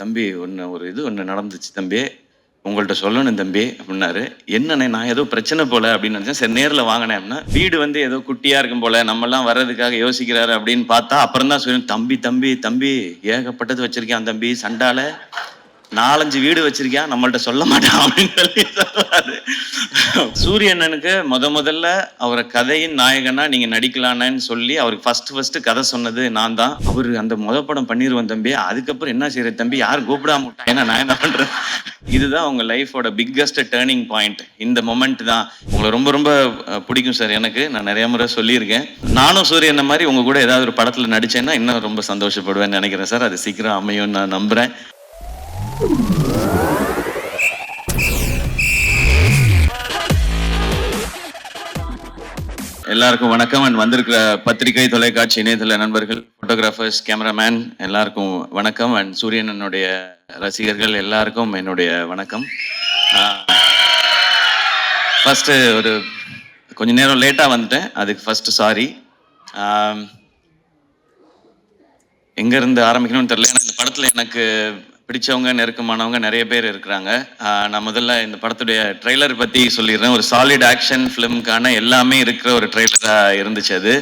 தம்பி ஒன்று நடந்துச்சு தம்பி, உங்கள்ட்ட சொல்லணும் தம்பி அப்படின்னாரு. என்னண்ணே நான் ஏதோ பிரச்சனை போல அப்படின்னு நினைச்சேன். சரி நேரில் வாங்கினேன் அப்படின்னா, வீடு வந்து ஏதோ குட்டியா இருக்கும் போல நம்மெல்லாம் வர்றதுக்காக யோசிக்கிறாரு அப்படின்னு பார்த்தா அப்புறம் தான் சொல்லி, தம்பி தம்பி தம்பி ஏகப்பட்டது வச்சிருக்கேன் தம்பி சண்டால 4-5 வீடு வச்சிருக்கேன் நம்மள்ட்ட சொல்ல மாட்டான் அப்படின்னு சொல்லி சொல்றாரு. சூரியண்ணனுக்கு முதல்ல அவரை கதையின் நாயகனா நீங்க நடிக்கலான்னு சொல்லி அவருக்கு ஃபர்ஸ்ட் கதை சொன்னது நான் தான். அவரு அந்த படம் பண்ணிடுவேன் தம்பி, அதுக்கப்புறம் என்ன செய்யற தம்பி, யாரும் கூப்பிடாம விட்டாங்க, ஏன்னா நான் என்ன பண்றேன். இதுதான் உங்க லைஃபோட பிக்கஸ்ட் டேர்னிங் பாயிண்ட். இந்த மொமெண்ட் தான் உங்களை ரொம்ப ரொம்ப பிடிக்கும் சார். எனக்கு நான் நிறைய முறை சொல்லியிருக்கேன். நானும் சூரியன் மாதிரி உங்க கூட ஏதாவது ஒரு படத்துல நடிச்சேன்னா இன்னும் ரொம்ப சந்தோஷப்படுவேன்னு நினைக்கிறேன் சார். அது சீக்கிரம் அமையும் நான் நம்புறேன். எல்லாருக்கும் வணக்கம். அண்ட் வந்திருக்கிற பத்திரிகை, தொலைக்காட்சி, இணையதள நண்பர்கள், போட்டோகிராஃபர்ஸ், கேமராமேன் எல்லாருக்கும் வணக்கம். அண்ட் சூரியனனுடைய ரசிகர்கள் எல்லாருக்கும் என்னுடைய வணக்கம். ஃபர்ஸ்ட் ஒரு கொஞ்ச நேரம் லேட்டாக வந்துட்டேன், அதுக்கு ஃபர்ஸ்ட் சாரி. எங்கேருந்து ஆரம்பிக்கணும்னு தெரியல. ஏன்னா இந்த படத்தில் எனக்கு பிடிச்சவங்க, நெருக்கமானவங்க நிறைய பேர் இருக்கிறாங்க. நான் முதல்ல இந்த படத்துடைய ட்ரெய்லர் பற்றி சொல்லிடுறேன். ஒரு சாலிட் ஆக்ஷன் ஃபிலிமுக்கான எல்லாமே இருக்கிற ஒரு ட்ரெய்லராக இருந்துச்சு அது.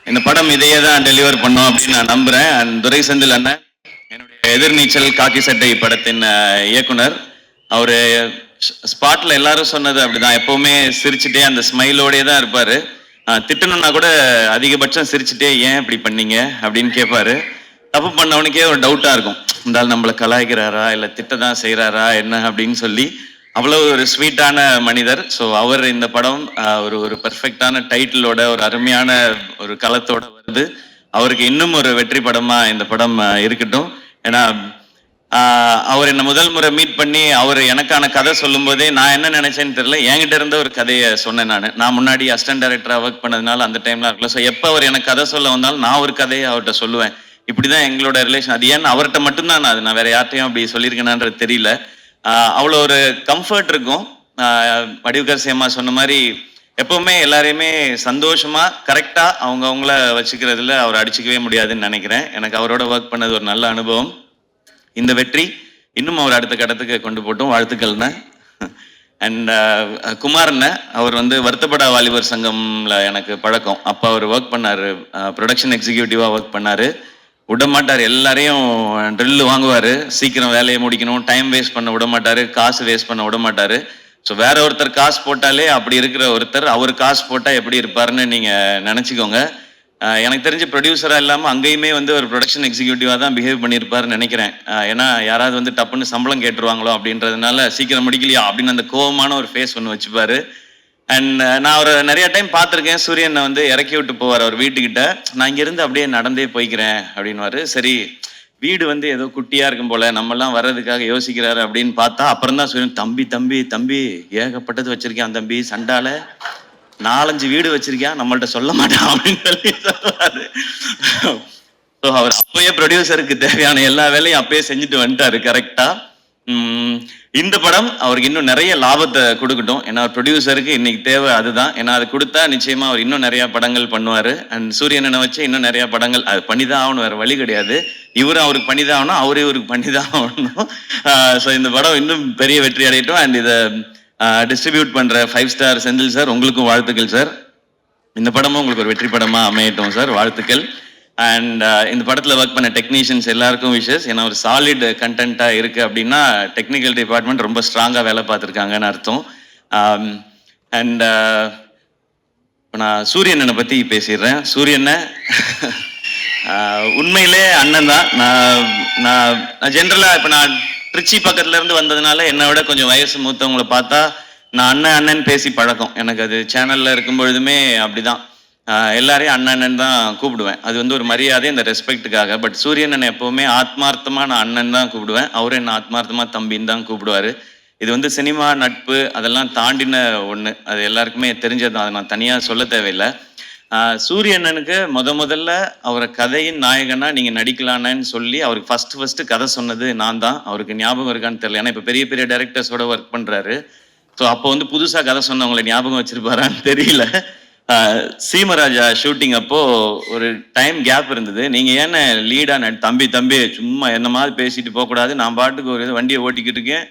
இந்த படம் இதையே தான் டெலிவர் பண்ணோம் அப்படின்னு நான் நம்புகிறேன். அண்ட் துரை செந்தில் அண்ணன், என்னுடைய எதிர்நீச்சல் காக்கி சட்டை படத்தின் இயக்குனர், அவர் ஸ்பாட்டில் எல்லாரும் சொன்னது அப்படிதான், எப்போவுமே சிரிச்சுட்டே அந்த ஸ்மைலோடே தான் இருப்பார். திட்டணும்னா கூட அதிகபட்சம் சிரிச்சுட்டே ஏன் இப்படி பண்ணீங்க அப்படின்னு கேட்பாரு. தப்பு பண்ணவனுக்கே ஒரு டவுட்டா இருக்கும், இருந்தாலும் நம்மளை கலாய்க்கிறாரா இல்லை திட்டதான் செய்யறாரா என்ன அப்படின்னு சொல்லி. அவ்வளவு ஒரு ஸ்வீட்டான மனிதர். ஸோ அவர் இந்த படம் ஒரு பெர்ஃபெக்டான டைட்டிலோட, ஒரு அருமையான ஒரு களத்தோட வருது. அவருக்கு இன்னும் ஒரு வெற்றி படமா இந்த படம் இருக்கட்டும். ஏன்னா அவர் என்னை முதல் முறை மீட் பண்ணி அவர் எனக்கான கதை சொல்லும் போதே நான் என்ன நினைச்சேன்னு தெரியல, என்கிட்ட இருந்த ஒரு கதையை சொன்னேன். நான் முன்னாடி அசிஸ்டன்ட் டைரக்டரா ஒர்க் பண்ணதுனால அந்த டைம்ல இருக்கல. ஸோ எப்போ அவர் எனக்கு கதை சொல்ல வந்தாலும் நான் ஒரு கதையை அவர்கிட்ட சொல்லுவேன். இப்படிதான் எங்களோட ரிலேஷன். அது ஏன்னு அவர்கிட்ட மட்டும்தான் நான் வேற யார்ட்டையும் அப்படி சொல்லியிருக்கேனான்றது தெரியல. அவ்வளோ ஒரு கம்ஃபர்ட் இருக்கும். வடிவுக்கரசி அம்மா சொன்ன மாதிரி எப்பவுமே எல்லாரையுமே சந்தோஷமா கரெக்டா அவங்கள வச்சுக்கிறதுல அவர் அடிச்சுக்கவே முடியாதுன்னு நினைக்கிறேன். எனக்கு அவரோட ஒர்க் பண்ணது ஒரு நல்ல அனுபவம். இந்த வெற்றி இன்னும் அவர் அடுத்த கட்டத்துக்கு கொண்டு போட்டோம். வாழ்த்துக்கள்ண்ண. அண்ட் குமார்ண்ண, அவர் வந்து வருத்தப்படா வாலிபர் சங்கம்ல எனக்கு பழக்கம். அப்போ அவர் ஒர்க் பண்ணாரு, ப்ரொடக்ஷன் எக்ஸிக்யூட்டிவா ஒர்க் பண்ணாரு. விட மாட்டார், எல்லாரையும் ட்ரில்லு வாங்குவார், சீக்கிரம் வேலையை முடிக்கணும், டைம் வேஸ்ட் பண்ண விட மாட்டார், காசு வேஸ்ட் பண்ண விட மாட்டார். ஸோ வேற ஒருத்தர் காசு போட்டாலே அப்படி இருக்கிற ஒருத்தர் அவர் காசு போட்டால் எப்படி இருப்பாருன்னு நீங்கள் நினச்சிக்கோங்க. எனக்கு தெரிஞ்ச ப்ரொடியூசராக இல்லாமல் அங்கேயுமே வந்து ஒரு ப்ரொடக்ஷன் எக்ஸிக்யூட்டிவாக தான் பிஹேவ் பண்ணியிருப்பாருன்னு நினைக்கிறேன். ஏன்னா யாராவது வந்து டப்புன்னு சம்பளம் கேட்டுருவாங்களோ அப்படின்றதுனால சீக்கிரம் முடிக்கலையா அப்படின்னு அந்த கோவமான ஒரு ஃபேஸ் ஒன்று வச்சுப்பாரு. அண்ட் நான் அவரை நிறைய டைம் பார்த்துருக்கேன். சூரியனை வந்து இறக்கி விட்டு போவார் அவர் வீட்டுக்கிட்ட. நான் இங்கேருந்து அப்படியே நடந்தே போய்க்கிறேன் அப்படின்வாரு. சரி வீடு வந்து ஏதோ குட்டியாக இருக்கும் போல நம்மெல்லாம் வர்றதுக்காக யோசிக்கிறாரு அப்படின்னு பார்த்தா அப்புறம் தான் சூரியன், தம்பி தம்பி தம்பி ஏகப்பட்டது வச்சிருக்கேன் தம்பி சண்டால 4-5 வீடு வச்சிருக்கேன் நம்மள்ட்ட சொல்ல மாட்டான் அப்படின்னு சொல்லி சொல்றாரு. அவர் அப்பயே ப்ரொடியூசருக்கு தேவையான எல்லா வேலையும் அப்பயே செஞ்சுட்டு வந்துட்டாரு கரெக்டா. இந்த படம் அவருக்கு இன்னும் நிறைய லாபத்தை கொடுக்கட்டும். ஏன்னா ப்ரொடியூசருக்கு இன்னைக்கு தேவை அதுதான். ஏன்னா அது கொடுத்தா நிச்சயமா அவர் இன்னும் நிறைய படங்கள் பண்ணுவாரு. அண்ட் சூரியனை வச்சு இன்னும் நிறைய படங்கள் அது பண்ணிதான் ஆகணும், வேற வழி கிடையாது. இவரும் அவருக்கு பண்ணிதான் ஆகணும், அவரே இவருக்கு பண்ணிதான் ஆகணும். ஸோ இந்த படம் இன்னும் பெரிய வெற்றி அடையட்டும். அண்ட் இதை டிஸ்ட்ரிபியூட் பண்ற 5 ஸ்டார் செந்தில் சார், உங்களுக்கும் வாழ்த்துக்கள் சார். இந்த படமும் உங்களுக்கு ஒரு வெற்றி படமா அமையட்டும் சார், வாழ்த்துக்கள். அண்ட் இந்த படத்தில் ஒர்க் பண்ண டெக்னீஷியன்ஸ் எல்லாருக்கும் விஷஸ். ஏன்னா ஒரு சாலிட் கண்டென்ட்டாக இருக்குது அப்படின்னா டெக்னிக்கல் டிபார்ட்மெண்ட் ரொம்ப ஸ்ட்ராங்காக வேலை பார்த்துருக்காங்கன்னு அர்த்தம். அண்ட் இப்போ நான் சூரியனை பற்றி பேசிடுறேன். சூரியனை உண்மையிலே அண்ணன் தான். நான் ஜென்ரலாக இப்போ நான் திருச்சி பக்கத்துலேருந்து வந்ததுனால என்னை விட கொஞ்சம் வயசு மூத்தவங்களை பார்த்தா நான் அண்ணன் பேசி பழக்கம். எனக்கு அது சேனலில் இருக்கும் பொழுதுமே அப்படிதான், எல்லாரையும் அண்ணன் தான் கூப்பிடுவேன். அது வந்து ஒரு மரியாதை, இந்த ரெஸ்பெக்டுக்காக. பட் சூரியன் எப்பவுமே ஆத்மார்த்தமா நான் அண்ணன் தான் கூப்பிடுவேன், அவரும் என்ன ஆத்மார்த்தமா தம்பின்னு தான் கூப்பிடுவாரு. இது வந்து சினிமா நட்பு அதெல்லாம் தாண்டின ஒன்று, அது எல்லாருக்குமே தெரிஞ்சது தான், அதை நான் தனியாக சொல்ல தேவையில்லை. சூரியண்ணனுக்கு முதல்ல அவரை கதையின் நாயகனா நீங்க நடிக்கலான்னு சொல்லி அவருக்கு ஃபர்ஸ்ட் கதை சொன்னது நான் தான். அவருக்கு ஞாபகம் இருக்கான்னு தெரியல, ஏன்னா இப்போ பெரிய பெரிய டைரக்டர்ஸோட ஒர்க் பண்றாரு. ஸோ அப்போ வந்து புதுசாக கதை சொன்னவங்களை ஞாபகம் வச்சிருப்பாரான்னு தெரியல. சீமராஜா ஷூட்டிங் அப்போ ஒரு டைம் கேப் இருந்தது. நீங்க ஏன்னா லீடா தம்பி தம்பி சும்மா என்ன மாதிரி பேசிட்டு போகக்கூடாது, நான் பாட்டுக்கு ஒரு வண்டியை ஓட்டிக்கிட்டு இருக்கேன்,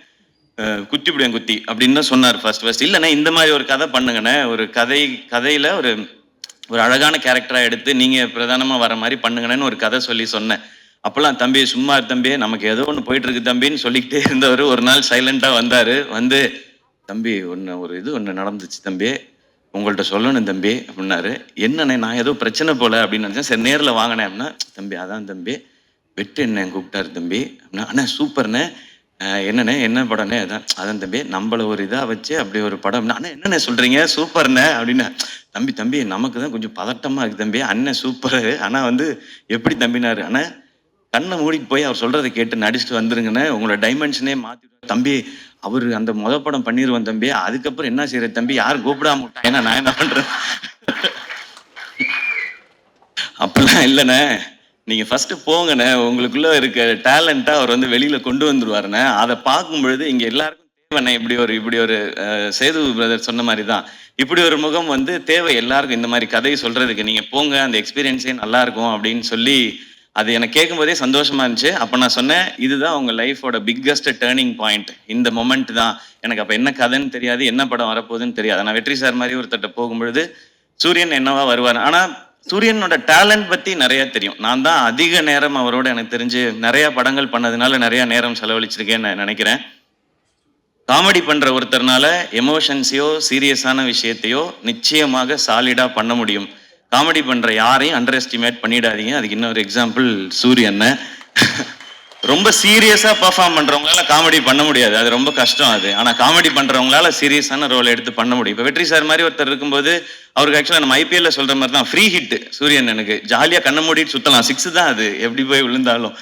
குத்திவிடுவேன் குத்தி அப்படின்னு தான் சொன்னார் ஃபர்ஸ்ட். இல்லைண்ணே இந்த மாதிரி ஒரு கதை பண்ணுங்கண்ணே, ஒரு கதையில ஒரு ஒரு அழகான கேரக்டரா எடுத்து நீங்க பிரதானமா வர மாதிரி பண்ணுங்கன்னு ஒரு கதை சொல்லி சொன்னேன். அப்பெல்லாம் தம்பி சும்மா தம்பி, நமக்கு ஏதோ ஒன்று போயிட்டு இருக்கு தம்பின்னு சொல்லிக்கிட்டே இருந்தவர் ஒரு நாள் சைலண்டா வந்தாரு. வந்து தம்பி ஒன்று நடந்துச்சு தம்பி, உங்கள்கிட்ட சொல்லணும் தம்பி அப்படின்னாரு. என்னண்ணே நான் ஏதோ பிரச்சனை போல அப்படின்னு நினைச்சேன். சரி நேரில் வாங்கினேன் அப்படின்னா, தம்பி அதான் தம்பி வெட்டு என்ன கூப்பிட்டாரு தம்பி அப்படின்னா, அண்ணா சூப்பர்ண்ணே, என்னண்ணே என்ன படம்னே அதான் தம்பி நம்மள ஒரு இதாக வச்சு அப்படி ஒரு படம். அண்ணா என்னண்ணே சொல்றீங்க சூப்பர்ண்ணே அப்படின்னு. தம்பி நமக்கு தான் கொஞ்சம் பதட்டமா இருக்கு தம்பி, அண்ணன் சூப்பரு, ஆனால் வந்து எப்படி தம்பினாரு. அண்ணா கண்ணை மூடிட்டு போய் அவர் சொல்றதை கேட்டு நடிச்சுட்டு வந்துருங்கண்ணே, உங்களோட டைமென்ஷனே மாத்தி தம்பி. அவரு அந்த படம் பண்ணிடுவோம் தம்பி, அதுக்கப்புறம் என்ன செய்யறது தம்பி, யாரும் கூப்பிடாம விட்டா ஏன்னா நான் என்ன பண்றேன். அப்படிலாம் இல்லைண்ணே, நீங்க ஃபர்ஸ்ட் போங்கண்ணே, உங்களுக்குள்ள இருக்க டேலண்டா அவர் வந்து வெளியில கொண்டு வந்துருவாருண்ணே. அதை பார்க்கும் பொழுது இங்க எல்லாருக்கும் தேவைண்ணே. இப்படி ஒரு சேது பிரதர் சொன்ன மாதிரி தான், இப்படி ஒரு முகம் வந்து தேவை எல்லாருக்கும். இந்த மாதிரி கதையை சொல்றதுக்கு நீங்க போங்க, அந்த எக்ஸ்பீரியன்ஸே நல்லா இருக்கும் அப்படின்னு சொல்லி அது எனக்கு கேட்கும் போதே சந்தோஷமா இருந்துச்சு. அப்ப நான் சொன்னேன், இதுதான் உங்க லைஃபோட பிக்கஸ்ட் டேர்னிங் பாயிண்ட், இந்த மொமெண்ட் தான். எனக்கு அப்ப என்ன கதைன்னு தெரியாது, என்ன படம் வரப்போகுதுன்னு தெரியாது. நான் வெற்றி சார் மாதிரி ஒருத்தட்ட போகும்பொழுது சூரியன் என்னவா வருவார், ஆனா சூரியனோட டேலண்ட் பத்தி நிறைய தெரியும். நான் தான் அதிக நேரம் அவரோட எனக்கு தெரிஞ்சு நிறைய படங்கள் பண்ணதுனால நிறைய நேரம் செலவழிச்சிருக்கேன்னு நான் நினைக்கிறேன். காமெடி பண்ற ஒருத்தர்னால எமோஷன்ஸையோ சீரியஸான விஷயத்தையோ நிச்சயமாக சாலிடா பண்ண முடியும். காமெடி பண்ற யாரையும் அண்டர் எஸ்டிமேட் பண்ணிடாதீங்க. அதுக்கு இன்னொரு எக்ஸாம்பிள் சூரியன். ரொம்ப சீரியஸா பெர்ஃபார்ம் பண்றவங்களால காமெடி பண்ண முடியாது, அது ரொம்ப கஷ்டம் அது. ஆனா காமெடி பண்றவங்களால சீரியஸான ரோல் எடுத்து பண்ண முடியும். இப்ப வெற்றி சார் மாதிரி ஒருத்தர் இருக்கும்போது அவருக்கு ஆக்சுவலா நம்ம ஐபிஎல்ல சொல்ற மாதிரி தான் ஃப்ரீ ஹிட் சூரியன். எனக்கு ஜாலியா கண்ண மூடிட்டு சுத்தலாம், 6 தான் அது எப்படி போய் விழுந்தாலும்.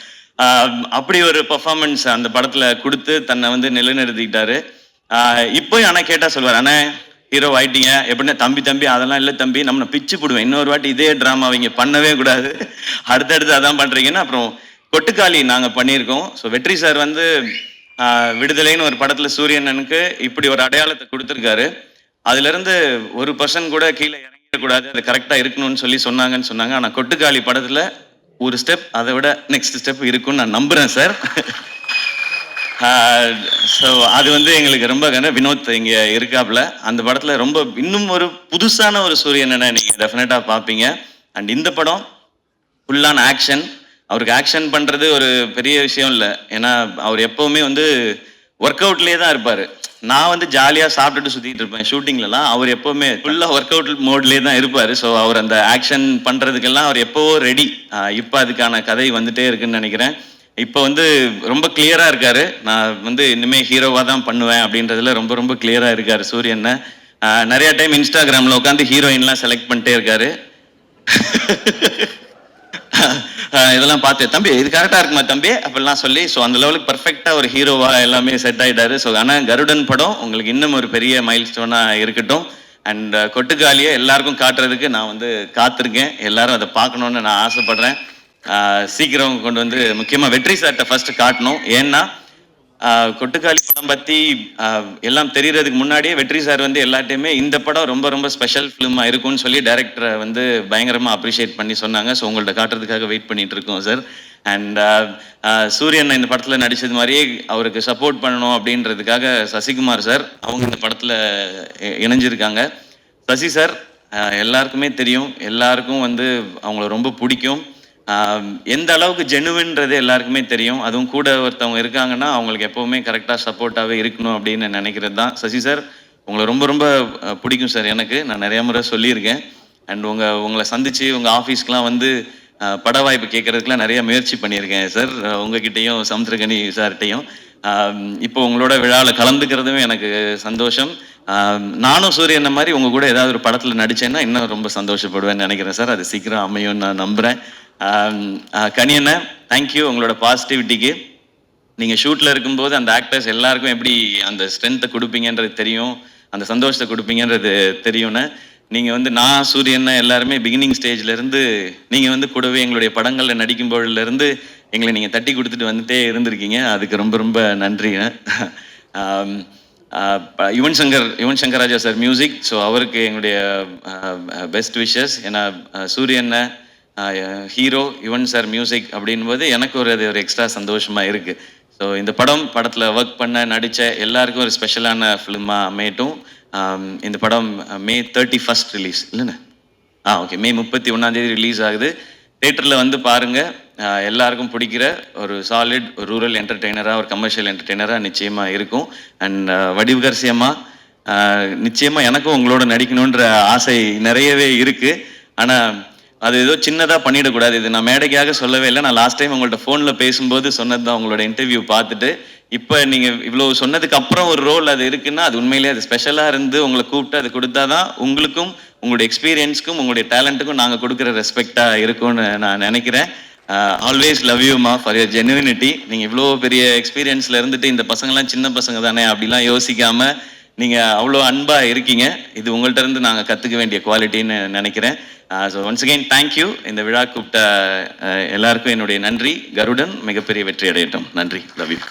அப்படி ஒரு பெர்ஃபார்மன்ஸ் அந்த படத்துல கொடுத்து தன்னை வந்து நிலைநிறுத்திக்கிட்டாரு. இப்போ ஆனா கேட்டா சொல்வார், அண்ணா ஹீரோ ஆயிட்டீங்க எப்படின்னா, தம்பி அதெல்லாம் இல்லை தம்பி, நம்ம பிச்சு போடுவேன், இன்னொரு வாட்டி இதே ட்ராமா அவங்க பண்ணவே கூடாது, அடுத்தடுத்து அதான் பண்றீங்கன்னா. அப்புறம் கொட்டுக்காளி நாங்க பண்ணியிருக்கோம். ஸோ வெற்றி சார் வந்து விடுதலைன்னு ஒரு படத்துல சூரியனனுக்கு இப்படி ஒரு அடையாளத்தை கொடுத்துருக்காரு. அதுல இருந்து ஒரு பர்சன் கூட கீழே இறங்கிடக்கூடாது, அது கரெக்டா இருக்கணும்னு சொன்னாங்கன்னு சொன்னாங்க. ஆனா கொட்டுக்காளி படத்துல ஒரு ஸ்டெப் அதை விட நெக்ஸ்ட் ஸ்டெப் இருக்குன்னு நான் நம்புறேன் சார். ஸோ அது வந்து எங்களுக்கு ரொம்ப வினோத் இங்கே இருக்காப்புல அந்த படத்தில் ரொம்ப இன்னும் ஒரு புதுசான ஒரு சூரியனை நீங்கள் டெஃபினட்டாக பார்ப்பீங்க. அண்ட் இந்த படம் ஃபுல்லான ஆக்ஷன். அவருக்கு ஆக்ஷன் பண்ணுறது ஒரு பெரிய விஷயம் இல்லை, ஏன்னா அவர் எப்போவுமே வந்து ஒர்க் அவுட்லேயே தான் இருப்பார். நான் வந்து ஜாலியாக சாப்பிட்டுட்டு சுற்றிட்டு இருப்பேன் ஷூட்டிங்லலாம், அவர் எப்போவுமே ஃபுல்லாக ஒர்க் அவுட் மோட்லேயே தான் இருப்பார். ஸோ அவர் அந்த ஆக்ஷன் பண்ணுறதுக்கெல்லாம் அவர் எப்போவோ ரெடி. இப்போ அதுக்கான கதை வந்துட்டே இருக்குன்னு நினைக்கிறேன். இப்போ வந்து ரொம்ப கிளியரா இருக்காரு, நான் வந்து இனிமே ஹீரோவா தான் பண்ணுவேன் அப்படின்றதுல ரொம்ப ரொம்ப கிளியரா இருக்காரு சூரியன். நிறைய டைம் இன்ஸ்டாகிராம்ல உட்காந்து ஹீரோயின்லாம் செலக்ட் பண்ணிட்டே இருக்காரு. இதெல்லாம் பார்த்து தம்பி இது கரெக்டா இருக்குமா தம்பி அப்படிலாம் சொல்லி, ஸோ அந்த லெவலுக்கு பர்ஃபெக்டா ஒரு ஹீரோவா எல்லாமே செட் ஆயிட்டாரு. ஸோ ஆனால் கருடன் படம் உங்களுக்கு இன்னும் ஒரு பெரிய மைல் ஸ்டோனா இருக்கட்டும். அண்ட் கொட்டுக்காலியை எல்லாருக்கும் காட்டுறதுக்கு நான் வந்து காத்திருக்கேன். எல்லாரும் அதை பார்க்கணுன்னு நான் ஆசைப்படுறேன். சீக்கிரம் கொண்டு வந்து முக்கியமாக வெற்றி சார்ட்ட ஃபர்ஸ்ட் காட்டணும். ஏன்னா கொட்டுக்காளி படம் பற்றி எல்லாம் தெரியறதுக்கு முன்னாடியே வெற்றி சார் வந்து எல்லாத்தையுமே இந்த படம் ரொம்ப ரொம்ப ஸ்பெஷல் ஃபிலிமாக இருக்கும்னு சொல்லி டைரக்டரை வந்து பயங்கரமாக அப்ரிஷியேட் பண்ணி சொன்னாங்க. ஸோ உங்கள்ட்ட காட்டுறதுக்காக வெயிட் பண்ணிட்டு இருக்கோம் சார். அண்ட் சூரியன் இந்த படத்தில் நடித்தது மாதிரியே அவருக்கு சப்போர்ட் பண்ணணும் அப்படின்றதுக்காக சசிகுமார் சார் அவங்க இந்த படத்தில் இணைஞ்சிருக்காங்க. சசி சார் எல்லாருக்குமே தெரியும், எல்லாருக்கும் வந்து அவங்கள ரொம்ப பிடிக்கும். எந்த அளவுக்கு ஜெனுவின்றது எல்லாருக்குமே தெரியும். அதுவும் கூட ஒருத்தவங்க இருக்காங்கன்னா அவங்களுக்கு எப்போவுமே கரெக்டாக சப்போர்ட்டாகவே இருக்கணும் அப்படின்னு நினைக்கிறது தான். சசி சார் உங்களை ரொம்ப ரொம்ப பிடிக்கும் சார், எனக்கு நான் நிறைய முறை சொல்லியிருக்கேன். அண்ட் உங்களை சந்தித்து உங்கள் ஆஃபீஸ்க்கெலாம் வந்து பட வாய்ப்பு கேட்குறதுக்குலாம் நிறைய முயற்சி பண்ணியிருக்கேன் சார், உங்ககிட்டையும் சமுத்திரகனி சார்கிட்டையும். இப்போ உங்களோட விழாவில் கலந்துக்கிறதுமே எனக்கு சந்தோஷம். நானும் சூரியன் மாதிரி உங்கள் கூட ஏதாவது ஒரு படத்தில் நடித்தேன்னா இன்னும் ரொம்ப சந்தோஷப்படுவேன்னு நினைக்கிறேன் சார். அது சீக்கிரம் அமையும்னு நான் நம்புகிறேன். கனியண்ண தேங்க்யூ உங்களோட பாசிட்டிவிட்டிக்கு. நீங்கள் ஷூட்டில் இருக்கும்போது அந்த ஆக்டர்ஸ் எல்லாருக்கும் எப்படி அந்த ஸ்ட்ரென்த்தை கொடுப்பீங்கன்றது தெரியும், அந்த சந்தோஷத்தை கொடுப்பீங்கன்றது தெரியும்னு. நீங்கள் வந்து நான் சூரியன் எல்லாருமே பிகினிங் ஸ்டேஜ்லேருந்து நீங்கள் வந்து கூடவே எங்களுடைய படங்களில் நடிக்கும்போதுலேருந்து எங்களை நீங்கள் தட்டி கொடுத்துட்டு வந்துட்டே இருந்திருக்கீங்க. அதுக்கு ரொம்ப ரொம்ப நன்றிங்க. Yuvan Shankar Raja sir music. So அவருக்கு எங்களுடைய பெஸ்ட் விஷஸ். ஏன்னா சூரியன் ஹீரோ, யுவன் சார் மியூசிக் அப்படின்போது எனக்கு ஒரு எக்ஸ்ட்ரா சந்தோஷமாக இருக்குது. ஸோ இந்த படத்தில் ஒர்க் பண்ண நடித்த எல்லாருக்கும் ஒரு ஸ்பெஷலான ஃபிலிமாக அமையட்டும். இந்த படம் May 31 ரிலீஸ் இல்லைண்ணே? ஓகே, May 31 ரிலீஸ் ஆகுது. தேட்டரில் வந்து பாருங்கள். எல்லாருக்கும் பிடிக்கிற ஒரு சாலிட் ரூரல் என்டர்டெய்னராக, ஒரு கமர்ஷியல் என்டர்டெய்னராக நிச்சயமாக இருக்கும். அண்ட் வடிவுகரசியமாக நிச்சயமாக எனக்கும் உங்களோட நடிக்கணுன்ற ஆசை நிறையவே இருக்குது. ஆனால் அது ஏதோ சின்னதாக பண்ணிடக்கூடாது. இது நான் மேடைக்காக சொல்லவே இல்லை. நான் லாஸ்ட் டைம் உங்கள்கிட்ட ஃபோனில் பேசும்போது சொன்னது தான். உங்களோட இன்டர்வியூ பார்த்துட்டு இப்போ நீங்கள் இவ்வளோ சொன்னதுக்கு அப்புறம் ஒரு ரோல் அது இருக்குன்னா அது உண்மையிலேயே அது ஸ்பெஷலாக இருந்து உங்களை கூப்பிட்டு அது கொடுத்தா தான் உங்களுக்கும் உங்களுடைய எக்ஸ்பீரியன்ஸ்க்கும் உங்களுடைய டேலண்ட்டுக்கும் நாங்கள் கொடுக்குற ரெஸ்பெக்டாக இருக்கும்னு நான் நினைக்கிறேன். ஆல்வேஸ் லவ் யூமா ஃபார் யர் ஜெனுவினிட்டி. நீங்கள் இவ்வளோ பெரிய எக்ஸ்பீரியன்ஸில் இருந்துட்டு இந்த பசங்கள்லாம் சின்ன பசங்க தானே அப்படிலாம் யோசிக்காமல் நீங்கள் அவ்வளோ அன்பாக இருக்கீங்க. இது உங்கள்கிட்ட இருந்து நாங்கள் கற்றுக்க வேண்டிய குவாலிட்டின்னு நினைக்கிறேன். So once again thank you. இந்த விழா கூப்பிட்ட எல்லாருக்கும் என்னுடைய நன்றி. கருடன் மிகப்பெரிய வெற்றி அடையட்டும். நன்றி. Love you.